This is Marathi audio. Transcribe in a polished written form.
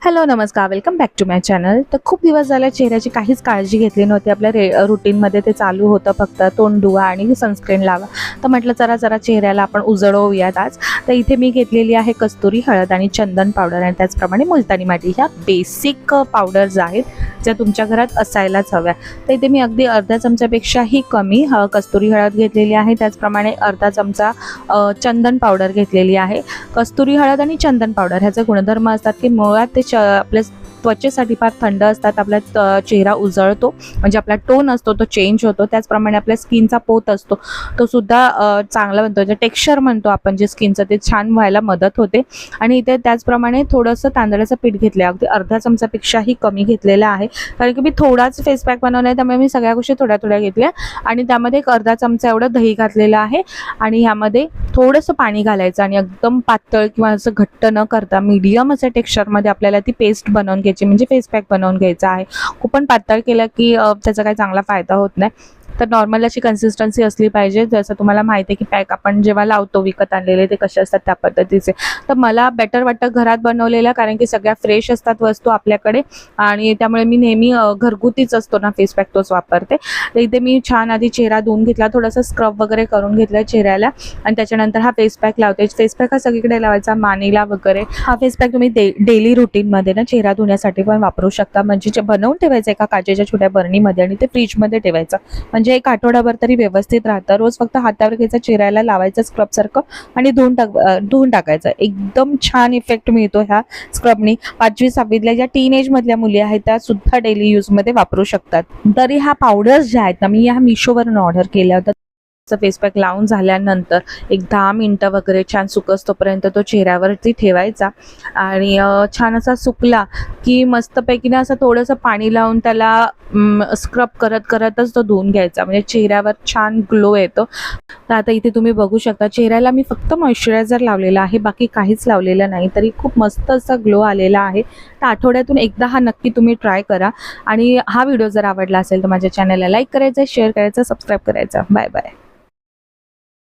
हॅलो नमस्कार, welcome back to my channel. तर खूप दिवस झाले चेहऱ्याची काहीच काळजी घेतली नव्हती. आपल्या रुटीनमध्ये ते चालू होतं फक्त तोंड धुवा आणि सनस्क्रीन लावा. तर म्हटलं जरा चेहऱ्याला आपण उजळवूयात आज. तर इथे मी घेतलेली आहे कस्तुरी हळद आणि चंदन पावडर आणि त्याचप्रमाणे मुलतानी माती. ह्या बेसिक पावडर्स आहेत ज्या तुमच्या घरात असायलाच हव्या. तर इथे मी अगदी अर्ध्या चमच्यापेक्षाही कमी कस्तुरी हळद घेतलेली आहे. त्याचप्रमाणे अर्धा चमचा चंदन पावडर घेतलेली आहे. कस्तुरी हळद आणि चंदन पावडर ह्याचे गुणधर्म असतात की मुळात ते आपल्या त्वचेसाठी फार थंड असतात. आपला चेहरा उजळतो, म्हणजे आपला टोन असतो तो चेंज होतो. त्याचप्रमाणे आपल्या स्किनचा पोत असतो तो सुद्धा चांगला बनतो. जे टेक्स्चर म्हणतो आपण जे स्किनचं ते छान व्हायला मदत होते. आणि इथे त्याचप्रमाणे थोडंसं तांदळाचं पीठ घेतलं आहे, अगदी अर्धा चमचापेक्षाही कमी घेतलेलं आहे. कारण की मी थोडाच फेस पॅक बनवला आहे, त्यामुळे मी सगळ्या गोष्टी थोड्या थोड्या घेतल्या. आणि त्यामध्ये एक अर्धा चमचा एवढं दही घातलेलं आहे. आणि ह्यामध्ये थोडंसं पाणी घालायचं आणि एकदम पातळ किंवा असं घट्ट न करता मीडियम असं टेक्स्चरमध्ये आपल्याला ती पेस्ट बनवून घ्यायची, म्हणजे फेस पॅक बनवून घ्यायचा आहे. खूप पण पातळ केलं की त्याचा काही चांगला फायदा होत नाही. तर नॉर्मल अशी कन्सिस्टन्सी असली पाहिजे. जसं तुम्हाला माहिती आहे की पॅक आपण जेव्हा लावतो विकत आणलेले ते कसे असतात त्या पद्धतीचे. तर मला बेटर वाटतं घरात बनवलेलं, कारण की सगळ्या फ्रेश असतात वस्तू आपल्याकडे आणि त्यामुळे मी नेहमी घरगुतीच असतो ना फेस पॅक तोच वापरते. तर इथे मी छान आधी चेहरा धुवून घेतला, थोडासा स्क्रब वगैरे करून घेतला चेहऱ्याला आणि त्याच्यानंतर हा फेस पॅक लावते. फेस पॅक हा सगळीकडे लावायचा, मानेला वगैरे. हा फेस पॅक तुम्ही डेली रुटीनमध्ये ना चेहरा धुण्यासाठी पण वापरू शकता. म्हणजे बनवून ठेवायचं एका काचेच्या छोट्या बरणीमध्ये आणि ते फ्रीजमध्ये ठेवायचं, म्हणजे एक आठवडाभर तरी व्यवस्थित राहतं. रोज फक्त हातावर घ्यायचं, चेहऱ्याला लावायचं स्क्रब सारखं आणि धुवून टाकायचं. एकदम छान इफेक्ट मिळतो ह्या स्क्रबनी. 5वी 6वीतल्या ज्या टीनेज मधल्या मुली आहेत त्या सुद्धा डेली यूजमध्ये वापरू शकतात. तरी ह्या पावडर्स ज्या आहेत ना, मी ह्या मिशोवरून ऑर्डर केल्या होत्या. फेस पॅक लावून झाल्यानंतर एक 10 मिनटं वगैरे छान सुकस तोपर्यंत तो चेहऱ्यावरती ठेवायचा. आणि छान असा सुकला की मस्तपैकी ना असं थोडंसं पाणी लावून त्याला स्क्रब करतच तो धुवून घ्यायचा, म्हणजे चेहऱ्यावर छान ग्लो येतो. तर आता इथे तुम्ही बघू शकता चेहऱ्याला मी फक्त मॉइश्चरायझर लावलेला आहे, बाकी काहीच लावलेलं नाही, तरी खूप मस्त असा ग्लो आलेला आहे. तर आठवड्यातून एकदा हा नक्की तुम्ही ट्राय करा. आणि हा व्हिडिओ जर आवडला असेल तर माझ्या चॅनलला लाईक करायचं, शेअर करायचं, सबस्क्राईब करायचं. Bye bye.